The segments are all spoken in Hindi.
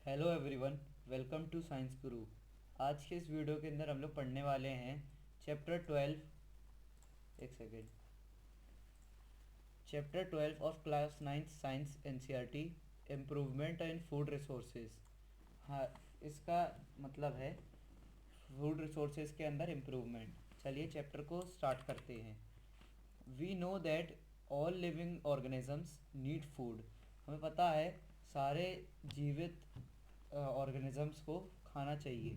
Hello everyone, welcome to science guru. आज के इस वीडियो के अंदर हम लोग पढ़ने वाले हैं चैप्टर 12। एक second. Chapter 12 of class 9 science NCERT, improvement in food resources. हाँ, इसका मतलब है फूड रिसोर्सेज के अंदर इम्प्रूवमेंट। चलिए चैप्टर को स्टार्ट करते हैं। We know that all living organisms need food. हमें पता है सारे जीवित ऑर्गेनिजम्स को खाना चाहिए।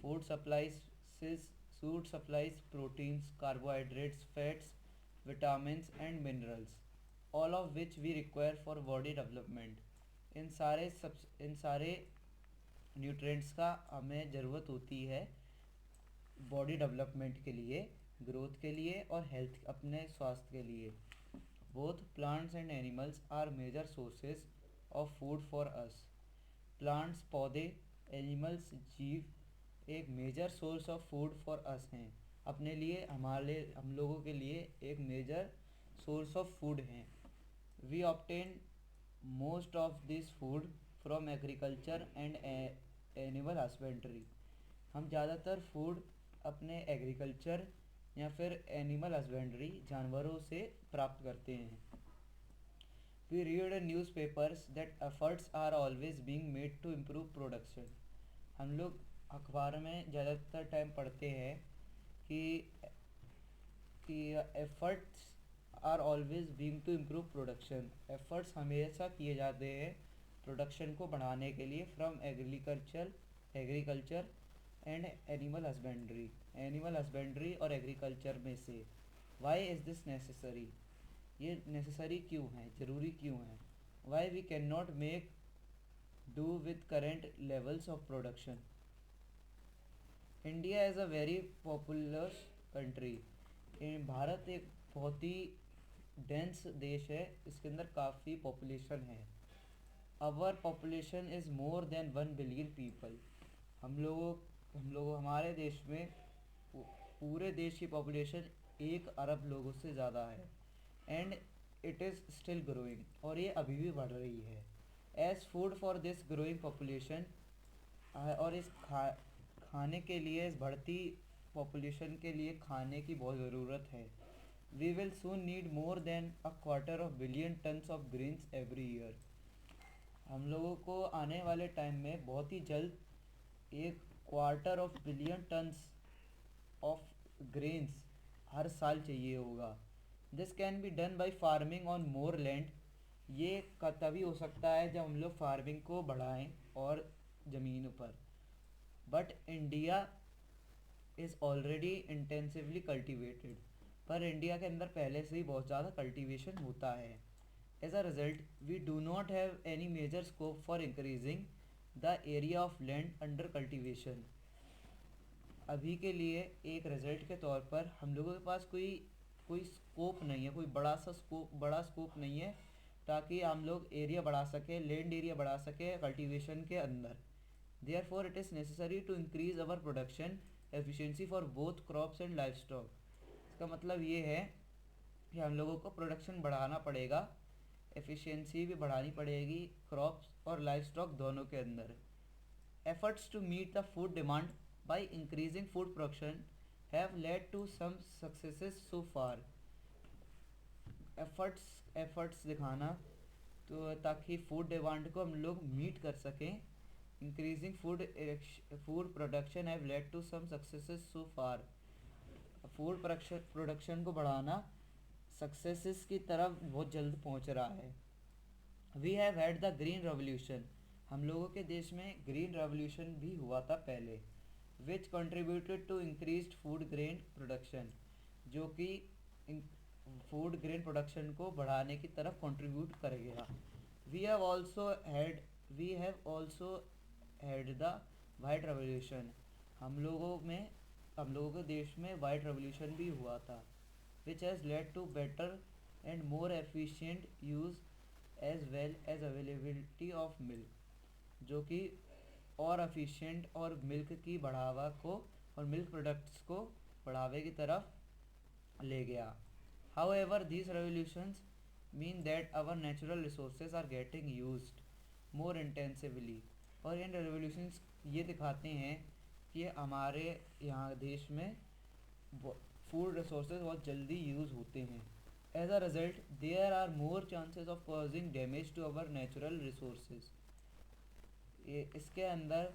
Food supplies food supplies proteins, carbohydrates, fats, vitamins and minerals, all of which we require for body development. इन सारे न्यूट्रिएंट्स का हमें ज़रूरत होती है बॉडी डेवलपमेंट के लिए, ग्रोथ के लिए और हेल्थ, अपने स्वास्थ्य के लिए। Both plants and animals are major sources of food for us. Plants, पौधे, एनिमल्स, जीव एक major source of food for us हैं, अपने लिए, हम लोगों के लिए एक मेजर सोर्स ऑफ फूड हैं। We obtain most of this food from agriculture and animal husbandry. हम ज़्यादातर फूड अपने एग्रीकल्चर या फिर एनिमल हस्बेंड्री, जानवरों से प्राप्त करते हैं। We read in newspapers that efforts are always being made to improve production. हम लोग अखबार में ज़्यादातर टाइम पढ़ते हैं कि efforts are always being to improve production. Efforts हमेशा किए जाते हैं प्रोडक्शन को बढ़ाने के लिए from agriculture and animal husbandry और एग्रीकल्चर में से। Why is this necessary? ये नेसेसरी क्यों है, ज़रूरी क्यों है? Why we can not make do with current levels of production. India is a very populous country. भारत एक बहुत ही डेंस देश है, इसके अंदर काफ़ी पॉपुलेशन है। Our population is more than 1 billion people. हमारे देश में पूरे देश की पॉपुलेशन 1 अरब लोगों से ज़्यादा है। And it is still growing, और ये अभी भी बढ़ रही है। As food for this growing population, और इस खाने के लिए, इस बढ़ती पॉपुलेशन के लिए खाने की बहुत ज़रूरत है। We will soon need more than a quarter of billion tons of grains every year. हम लोगों को आने वाले टाइम में बहुत ही जल्द 1/4 बिलियन टन्स ऑफ ग्रेन्स हर साल चाहिए होगा। This can be done by farming on more land. ये तभी हो सकता है जब हम लोग फार्मिंग को बढ़ाएं और ज़मीन पर। But India is already intensively cultivated. पर इंडिया के अंदर पहले से ही बहुत ज़्यादा कल्टिवेशन होता है। As a result we do not have any major scope for increasing the area of land under cultivation. अभी के लिए एक रिजल्ट के तौर पर हम लोगों के पास कोई कोई स्कोप नहीं है, कोई बड़ा स्कोप नहीं है ताकि हम लोग एरिया बढ़ा सकें, लैंड एरिया बढ़ा सकें कल्टीवेशन के अंदर। Therefore it is necessary to increase our production efficiency for both crops and life stock. इसका मतलब ये है कि हम लोगों को प्रोडक्शन बढ़ाना पड़ेगा, एफिशिएंसी भी बढ़ानी पड़ेगी क्रॉप्स और लाइफ स्टॉक दोनों के अंदर। Efforts to meet the food demand by increasing food production have led to some successes so far. Efforts दिखाना तो ताकि फूड डिमांड को हम लोग मीट कर सकें। Increasing food production have led to some successes so far. Food production को बढ़ाना सक्सेसेस की तरफ बहुत जल्द पहुंच रहा है। We have had the green revolution. हम लोगों के देश में ग्रीन रेवोल्यूशन भी हुआ था पहले, which contributed to increased food grain production, जो कि फूड ग्रेन प्रोडक्शन को बढ़ाने की तरफ कंट्रीब्यूट करेगा। We have also had the white revolution. हम लोगों के देश में वाइट रेवोल्यूशन भी हुआ था, which has led to better and more efficient use as well as availability of milk, जो कि और एफिशिएंट और मिल्क की बढ़ावा को और मिल्क प्रोडक्ट्स को बढ़ावे की तरफ ले गया। However these revolutions mean that our natural resources are getting used more intensively. और इन रेवोल्यूशंस ये दिखाते हैं कि हमारे यहाँ देश में फूड रिसोर्सेज बहुत जल्दी यूज़ होते हैं। As a result there are more chances of causing damage to our natural resources. ये इसके अंदर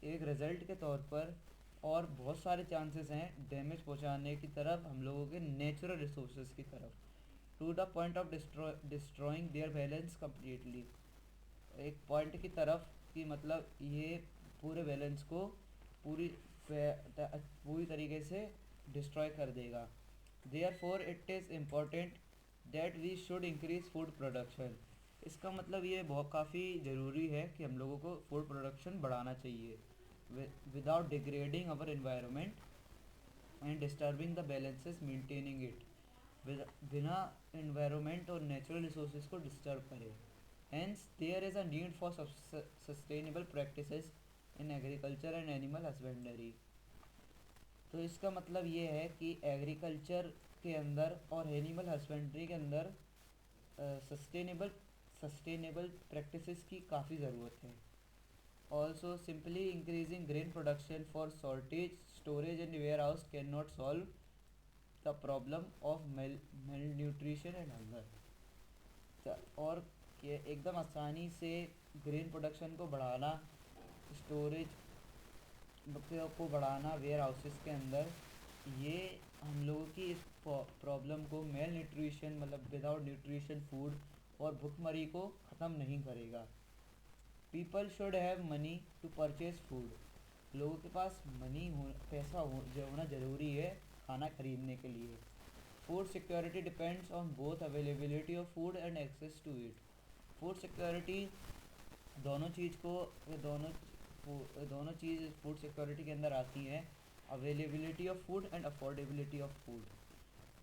एक रिजल्ट के तौर पर और बहुत सारे चांसेस हैं डैमेज पहुंचाने की तरफ हम लोगों के नेचुरल रिसोर्सेज की तरफ, to the point of destroying their balance completely. एक पॉइंट की तरफ कि मतलब ये पूरे बैलेंस को पूरी पूरी तरीके से डिस्ट्रॉय कर देगा। Therefore it is important that we should increase food production. इसका मतलब ये बहुत काफ़ी ज़रूरी है कि हम लोगों को फूड प्रोडक्शन बढ़ाना चाहिए without degrading our environment and disturbing the balances maintaining it, बिना इन्वायरमेंट और नेचुरल रिसोर्सेज को डिस्टर्ब करे। Hence, there is a need for sustainable practices in agriculture and animal husbandry। तो इसका मतलब ये है कि एग्रीकल्चर के अंदर और एनिमल हस्बेंड्री के अंदर सस्टेनेबल प्रैक्टिसेस की काफ़ी ज़रूरत है। Also simply increasing grain production for shortage storage and warehouse can not solve the problem of malnutrition and hunger. और कि एकदम आसानी से ग्रेन प्रोडक्शन को बढ़ाना, स्टोरेज को बढ़ाना वेयर हाउसेस के अंदर, ये हम लोगों की इस प्रॉब्लम को मेल न्यूट्रिशन मतलब विदाउट न्यूट्रिशन फूड और भुखमरी को ख़त्म नहीं करेगा। People should have money to purchase food. लोगों के पास पैसा होना ज़रूरी है खाना खरीदने के लिए। Food security depends on both availability of food and access to it. Food security दोनों चीज़ को दोनों चीज़ फूड सिक्योरिटी के अंदर आती हैं, availability of food and affordability of food.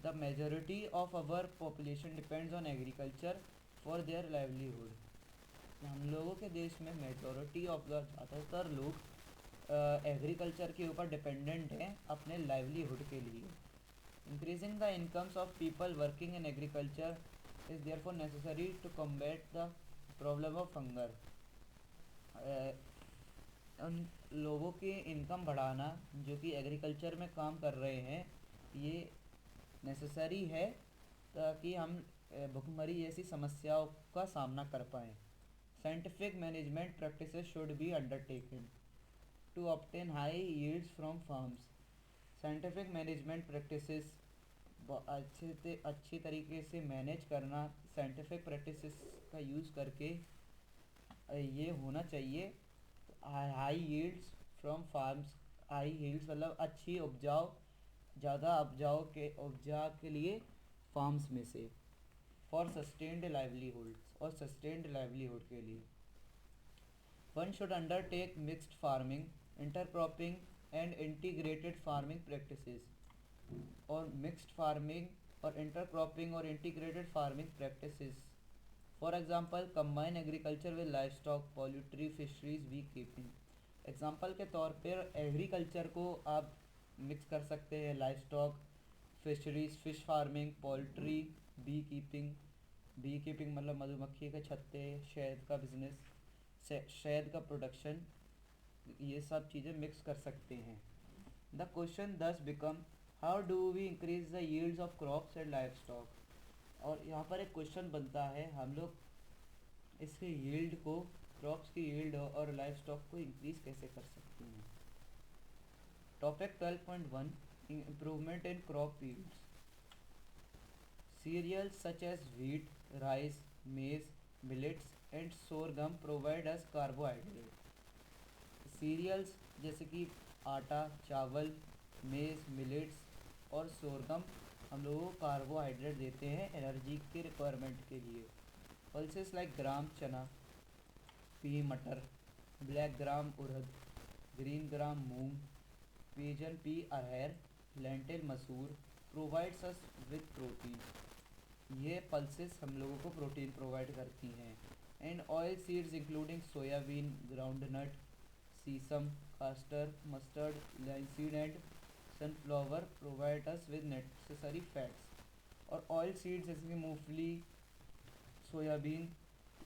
The majority of our population depends on agriculture for their livelihood. हम लोगों के देश में मेजॉरिटी ऑफ द ज़्यादातर लोग एग्रीकल्चर के ऊपर डिपेंडेंट हैं अपने लाइवलीहुड के लिए। Increasing the incomes of people working in agriculture is therefore necessary to combat the problem of hunger। उन लोगों की इनकम बढ़ाना जो कि एग्रीकल्चर में काम कर रहे हैं, ये नेसेसरी है ताकि हम भुखमरी जैसी समस्याओं का सामना कर पाएँ। Scientific management practices should be undertaken to obtain high yields from farms. Scientific management practices अच्छी तरीके से मैनेज करना, साइंटिफिक प्रैक्टिसेस का यूज़ करके ये होना चाहिए। High yields from farms, high yields मतलब अच्छी उपजाऊ, ज़्यादा उपजा के लिए फार्म्स में से, फॉर सस्टेन्ड लाइवलीहुड्स और सस्टेन्ड लाइवलीहुड के लिए। One should undertake mixed farming, intercropping and integrated farming practices. और मिक्स्ड फार्मिंग और इंटरक्रॉपिंग और integrated farming practices, for example combine agriculture with livestock, poultry, fisheries, beekeeping. Example के तौर पर एग्रीकल्चर को आप मिक्स कर सकते हैं livestock, fisheries, fish farming, poultry, beekeeping. Beekeeping मतलब मधुमक्खी के छत्ते, शहद का बिजनेस, शहद का प्रोडक्शन, ये सब चीज़ें मिक्स कर सकते हैं। The question thus become how do we increase the yields of crops and livestock. और यहाँ पर एक क्वेश्चन बनता है, हम लोग इसके यील्ड को, क्रॉप्स की यील्ड और लाइव स्टॉक को इंक्रीज कैसे कर सकते हैं। Topic 12.1 improvement in crop yields. Cereals such as wheat, rice, maize, millets and sorghum provide us carbohydrate. Cereals जैसे कि आटा, चावल, मेज, मिलेट्स और सोरगम हम लोगों को कार्बोहाइड्रेट देते हैं एनर्जी के रिक्वायरमेंट के लिए। पल्सेस लाइक ग्राम चना, पी मटर, ब्लैक ग्राम उड़द, ग्रीन ग्राम मूंग, पिजन पी अरहर, लेंटिल मसूर प्रोवाइड्स अस विद प्रोटीन। ये पल्सेस हम लोगों को प्रोटीन प्रोवाइड करती हैं। And oilseeds including soybean, groundnut, sesame, castor, mustard, linseed and sunflower provide us with necessary fats. और ऑयल सीड्स जैसे कि मूंगफली, सोयाबीन,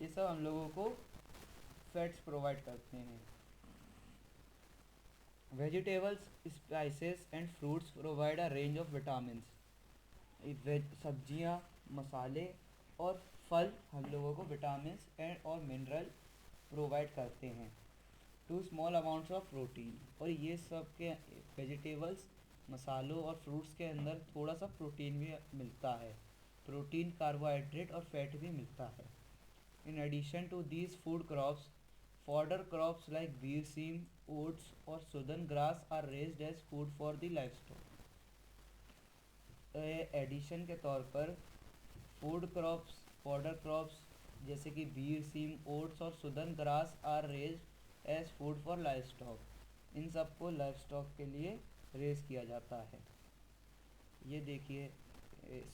ये सब हम लोगों को फैट्स प्रोवाइड करते हैं। Vegetables, spices and fruits provide a range of vitamin. सब्जियां, मसाले और फल हम लोगों को विटामिन एंड और मिनरल प्रोवाइड करते हैं। To small amounts of protein, और ये सब के वेजिटेबल्स, मसालों और फ्रूट्स के अंदर थोड़ा सा प्रोटीन भी मिलता है। प्रोटीन, कार्बोहाइड्रेट और फैट भी मिलता है। In addition to these food crops, fodder crops like berseem, oats और Sudan grass are raised as food for the livestock. Addition के तौर पर फूड क्रॉप्स, फॉडर क्रॉप्स जैसे कि बीर सीम, ओट्स और Sudan grass are raised as food for livestock. इन सबको लाइव स्टॉक के लिए रेज किया जाता है। ये देखिए,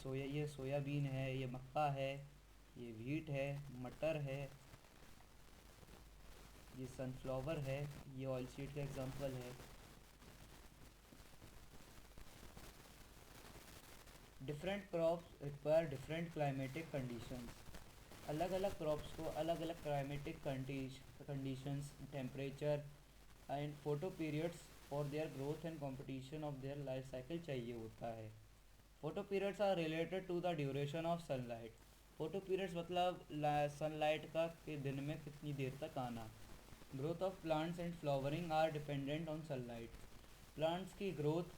ये सोयाबीन है, ये मक्का है, ये व्हीट है, मटर है, ये सनफ्लावर है, ये ऑयल सीड का एग्जांपल है। Different crops require different climatic conditions. अलग अलग क्रॉप्स को अलग अलग climatic conditions, temperature and photoperiods for their growth and competition of their life cycle चाहिए होता है। Photoperiods are related to the duration of sunlight. Photoperiods मतलब सनलाइट का के दिन में कितनी देर तक आना। Growth of plants and flowering are dependent on sunlight. Plants की ग्रोथ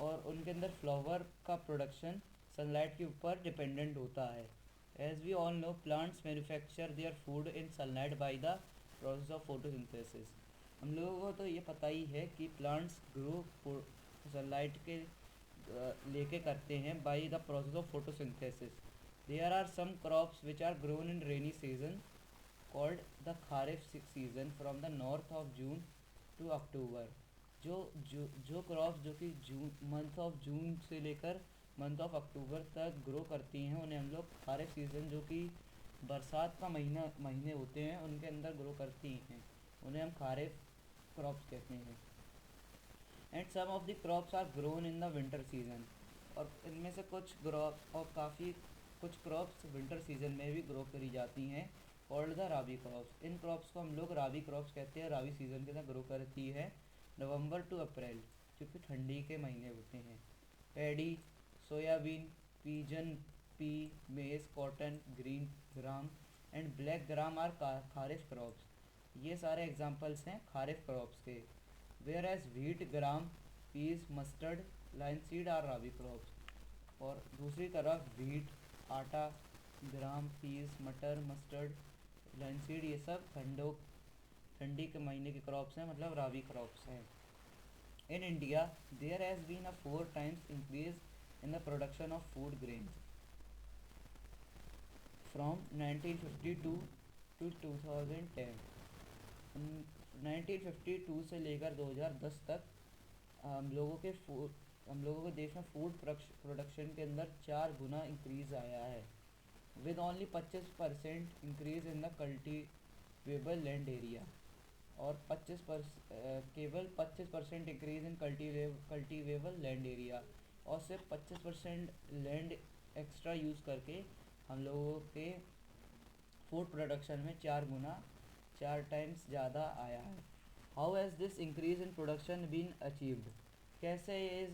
और उनके अंदर फ्लावर का प्रोडक्शन सनलाइट के ऊपर डिपेंडेंट होता है। As we all know, plants manufacture their food in sunlight by the process of photosynthesis. हम लोगों को तो ये पता ही है कि प्लांट्स ग्रो सनलाइट के लेके करते हैं by the process of photosynthesis. There are some crops which are grown in rainy season called the kharif season from the north of June to October. जो क्रॉप्स जो कि मंथ ऑफ जून से लेकर मंथ ऑफ अक्टूबर तक ग्रो करती हैं, उन्हें हम लोग खारिफ सीज़न, जो कि बरसात का महीने होते हैं, उनके अंदर ग्रो करती हैं, उन्हें हम खारिफ क्रॉप्स कहते हैं। And some of the crops are grown in the winter season, और इनमें से कुछ क्रॉप और काफ़ी कुछ क्रॉप्स विंटर सीजन में भी ग्रो करी जाती हैं, कॉल्ड द राबी क्रॉप्स। इन क्रॉप्स को हम लोग राबी क्रॉप्स कहते हैं। राबी सीजन के अंदर ग्रो करती है, नवंबर टू अप्रैल, जो कि ठंडी के महीने होते हैं। Paddy, soybean, pigeon pea, maize, cotton, green gram and black gram are kharif crops. ये सारे एग्जांपल्स हैं खारिफ क्रॉप्स के। Whereas wheat, gram, peas, mustard, linseed are rabi crops. और दूसरी तरफ व्हीट, आटा, ग्राम, पीस, मटर, मस्टर्ड, लाइनसीड, ये सब ठंडी के महीने के क्रॉप्स हैं, मतलब राबी क्रॉप्स हैं। In India there has been a 4 times increase in the production of food grains from 1952 to 2010। 1952 से लेकर 2010 तक हम लोगों के देश में फूड प्रोडक्शन के अंदर 4 गुना इंक्रीज़ आया है। With only 25% increase in the cultivable land area, और केवल 25% increase in cultivable land area, और सिर्फ 25% लैंड एक्स्ट्रा यूज़ करके हम लोगों के फूड प्रोडक्शन में 4 टाइम्स ज़्यादा आया है। How has this increase in production been achieved. कैसे इस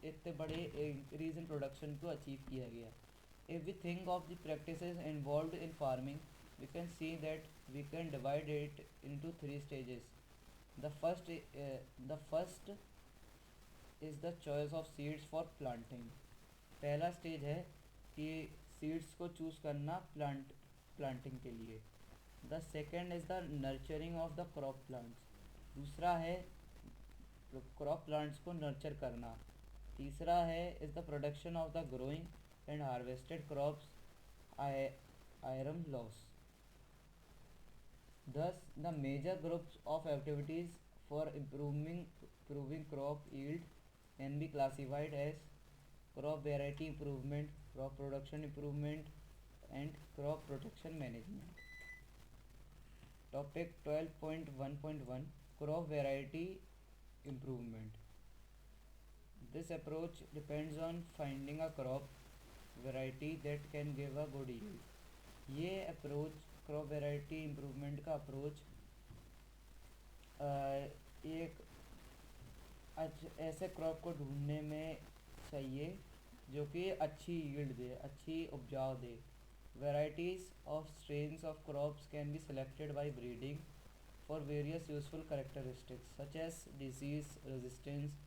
इतने बड़े इंक्रीज़ इन प्रोडक्शन को अचीव किया गया। If we think of the practices involved in farming, we can see that we can divide it into 3 stages. The first is the choice of seeds for planting. पहला स्टेज है कि सीड्स को चूज़ करना प्लांटिंग के लिए। The second is the nurturing of the crop plants. दूसरा है क्रॉप प्लांट्स को नर्चर करना। तीसरा है is the production of the growing and harvested crops iron loss. Thus, the major groups of activities for improving crop yield can be classified as crop variety improvement, crop production improvement, and crop protection management. Topic 12.1.1 Crop variety improvement. This approach depends on finding a crop variety that can give a good yield. ये अप्रोच क्रॉप वेराइटी इम्प्रूवमेंट का अप्रोच एक ऐसे क्रॉप को ढूंढने में चाहिए जो कि अच्छी यील्ड दे, अच्छी उपजाऊ दे। Varieties of strains of crops can be selected by breeding for various useful characteristics such as disease resistance,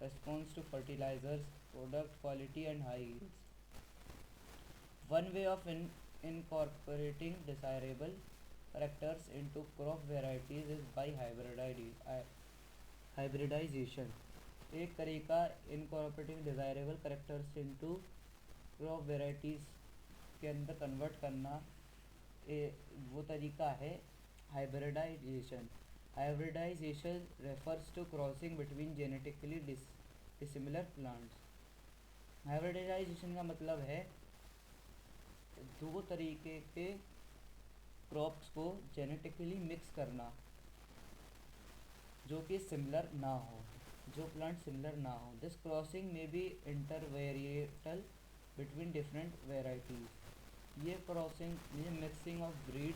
response to fertilizers, product quality and high yields. One way of incorporating desirable characters into crop varieties is by hybridization. एक तरीका incorporating desirable characters into crop varieties के अंदर कन्वर्ट करना वो तरीका है hybridization. Hybridization refers to crossing between genetically dissimilar plants. Hybridization का मतलब है दो तरीके के क्रॉप्स को जेनेटिकली मिक्स करना जो कि सिमिलर ना हो, जो प्लांट सिमिलर ना हो। दिस क्रॉसिंग में be intervarietal between different varieties. ये क्रॉसिंग, ये मिक्सिंग ऑफ ब्रीड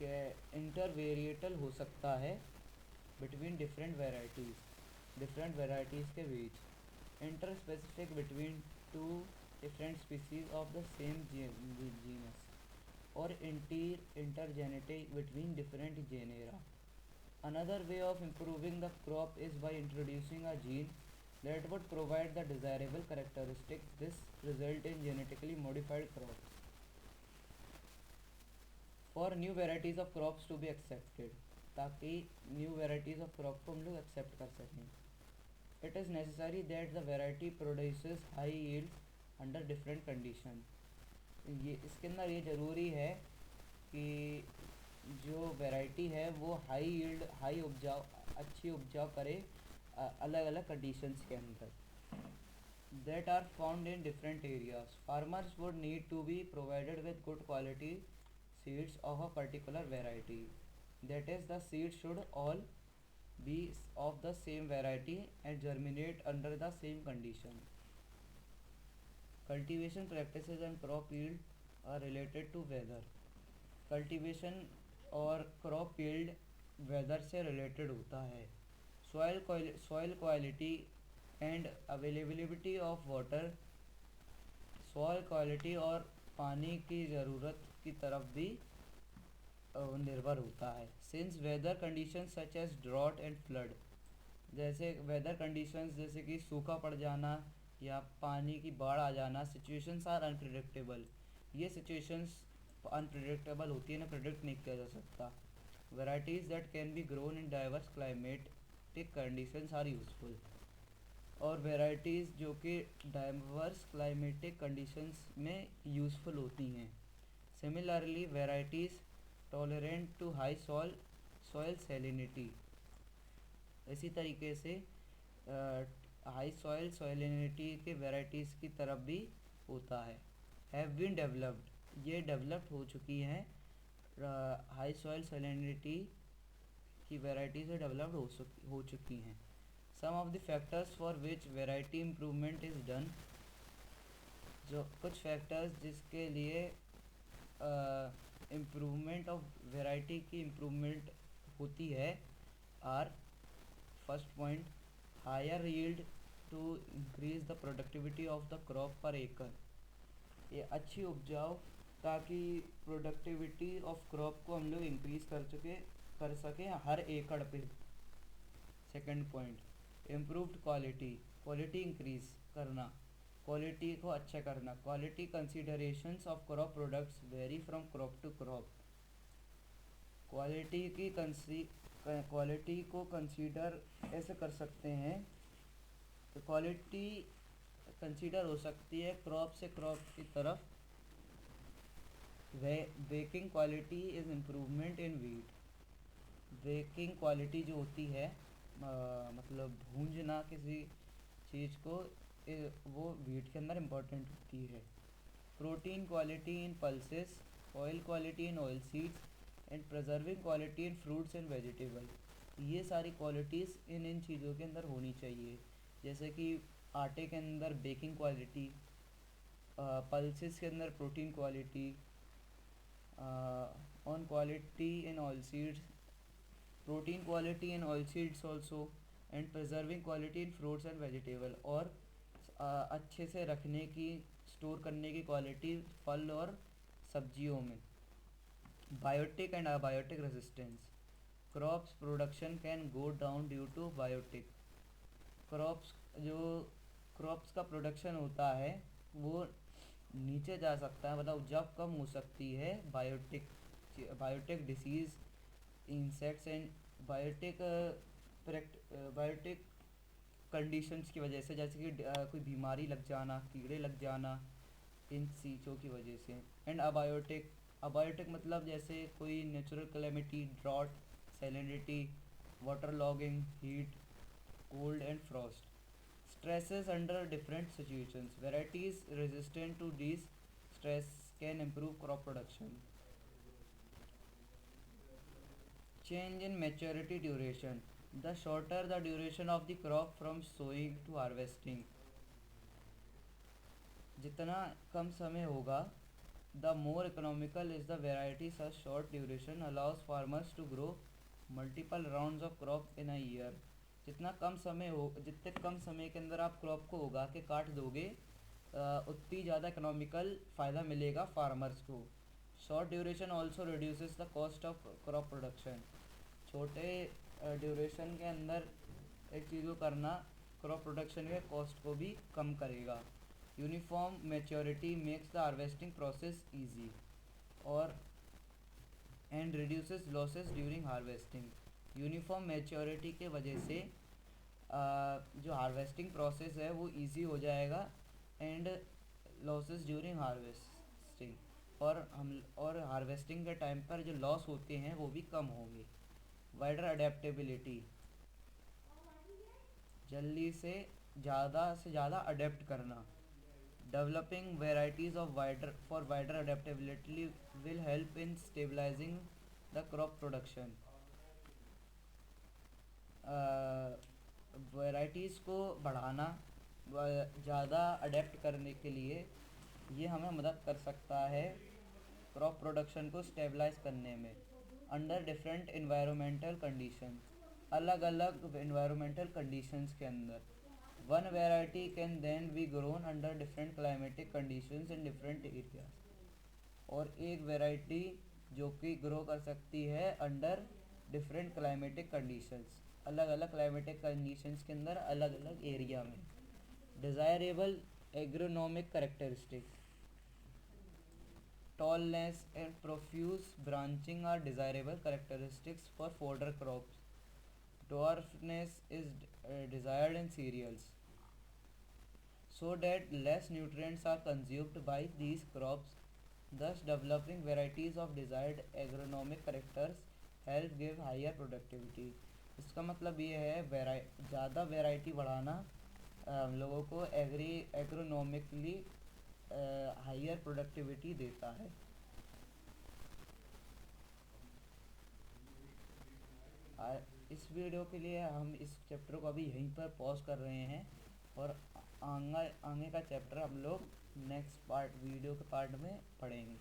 के इंटरवेरिएटल हो सकता है बिटवीन डिफरेंट वेराइटीज़ के बीच। Inter specific between two different species of the same genus और intergenetic between different genera. Another way of improving the crop is by introducing a gene that would provide the desirable characteristics. This result in genetically modified crops for new varieties of crops to be accepted, ताकि new varieties of crop को हम लोग accept कर सकें। It is necessary that the variety produces high yields under different conditions. ये इसके अंदर ये ज़रूरी है कि जो वैरायटी है वो हाई यील्ड, हाई उपजाऊ, अच्छी उपजाऊ करे अलग अलग कंडीशंस के अंदर। that are found in different areas. Farmers would need to be provided with good quality seeds of a particular variety. That is, the seeds should all be of the same variety and germinate under the same condition. Cultivation practices and crop yield are related to weather. Cultivation और क्रॉप यील्ड वेदर से रिलेटेड होता है। Soil quality and availability of water, soil quality और पानी की ज़रूरत की तरफ भी निर्भर होता है। Since weather condition such as drought and flood, जैसे वेदर कंडीशंस जैसे कि सूखा पड़ जाना या पानी की बाढ़ आ जाना, सिचुएशंस आर अनप्रिडिक्टेबल। ये सिचुएशंस अनप्रिडिक्टेबल होती है ना, प्रिडिक्ट नहीं किया जा सकता। Varieties that can be grown in diverse climatic conditions are useful, और वेराइटीज़ जो कि डाइवर्स क्लाइमेटिक कंडीशंस में यूजफुल होती हैं। Similarly varieties tolerant to high soil salinity, इसी तरीके से हाई सॉइल सैलिनिटी के वेराइटीज़ की तरफ भी होता है। हैव बीन डेवलप्ड, ये डेवलप्ड हो चुकी हैं, हाई सॉइल सैलिनिटी की वेराइटी से डेवलप्ड हो चुकी हैं। Some of the factors for which variety improvement is done, जो कुछ फैक्टर्स जिसके लिए इम्प्रूवमेंट ऑफ वेराइटी की इम्प्रूवमेंट होती है are, first point, higher yield to increase the productivity of the crop per acre, ये अच्छी उपजाऊ ताकि प्रोडक्टिविटी ऑफ क्रॉप को हम लोग इंक्रीज़ कर सकें हर एकड़ पे। Second point, improved quality increase करना, क्वालिटी को अच्छा करना। Quality considerations of crop products vary from crop to crop, quality को कंसीडर ऐसे कर सकते हैं, तो क्वालिटी कंसीडर हो सकती है क्रॉप से क्रॉप की तरफ। Baking quality is improvement in wheat, baking quality जो होती है मतलब भूंजना किसी चीज़ को, वो वीट के अंदर इम्पोर्टेंट होती है। Protein quality in pulses, oil quality in oil seeds and preserving quality in fruits and vegetable, ये सारी क्वालिटीज़ इन चीज़ों के अंदर होनी चाहिए। जैसे कि आटे के अंदर बेकिंग क्वालिटी, पल्सेस के अंदर protein quality, on quality in oilseeds, protein quality in oilseeds also, and preserving quality in fruits and vegetable, और अच्छे से रखने की, स्टोर करने की क्वालिटी फल और सब्जियों में. Biotic and abiotic resistance. Crops production can go down due to biotic. Crops जो क्रॉप्स का प्रोडक्शन होता है वो नीचे जा सकता है, मतलब उपजाऊ कम हो सकती है biotic disease, insects and biotic biotic conditions की वजह से, जैसे कि कोई बीमारी लग जाना, कीड़े लग जाना, इन चीज़ों की वजह से. एंड अबायोटिक, अबायोटिक मतलब जैसे कोई natural calamity, drought, salinity, water logging, heat, cold and frost. Stresses under different situations. Varieties resistant to these stress can improve crop production. Change in maturity duration. The shorter the duration of the crop from sowing to harvesting, जितना कम समय होगा, the more economical is the variety. Such short duration allows farmers to grow multiple rounds of crop in a year. जितने कम समय के अंदर आप क्रॉप को उगा के काट दोगे, उतनी ज़्यादा इकोनॉमिकल फ़ायदा मिलेगा फार्मर्स को. Short duration also reduces the cost of crop production. छोटे ड्यूरेशन के अंदर एक चीज़ को करना क्रॉप प्रोडक्शन के कॉस्ट को भी कम करेगा. Uniform maturity makes the harvesting process easy और and reduces losses during harvesting. Uniform maturity के वजह से जो हार्वेस्टिंग प्रोसेस है वो इजी हो जाएगा एंड लॉसेस ड्यूरिंग हार्वेस्टिंग, और हार्वेस्टिंग के टाइम पर जो लॉस होते हैं वो भी कम होंगे. वाइडर अडेप्टेबिलिटी, जल्दी से ज़्यादा अडेप्ट करना. Developing varieties of wider adaptability will help in stabilizing the crop production. Varieties को बढ़ाना, ज़्यादा अडेप्ट करने के लिए ये हमें मदद कर सकता है क्रॉप प्रोडक्शन को स्टेबलाइज करने में. अंडर डिफरेंट इन्वायरमेंटल कंडीशन, अलग अलग इन्वायरमेंटल कंडीशंस के अंदर. One variety can then be grown under different climatic conditions in different areas. और एक वेराइटी जो कि ग्रो कर सकती है अंडर डिफरेंट क्लाइमेटिक कंडीशंस, अलग अलग क्लाइमेटिक कंडीशंस के अंदर, अलग अलग एरिया में. Desirable agronomic characteristics. Tallness and profuse branching are desirable characteristics for fodder crops. Dwarfness is desired in cereals, so that less nutrients are consumed by these crops. Thus, developing varieties of desired agronomic characters help give higher productivity. इसका मतलब ये है ज़्यादा वैरायटी बढ़ाना हम लोगों को एग्रोनॉमिकली हायर प्रोडक्टिविटी देता है. इस वीडियो के लिए हम इस चैप्टर को अभी यहीं पर पॉज कर रहे हैं और आगे का चैप्टर हम लोग नेक्स्ट वीडियो के पार्ट में पढ़ेंगे.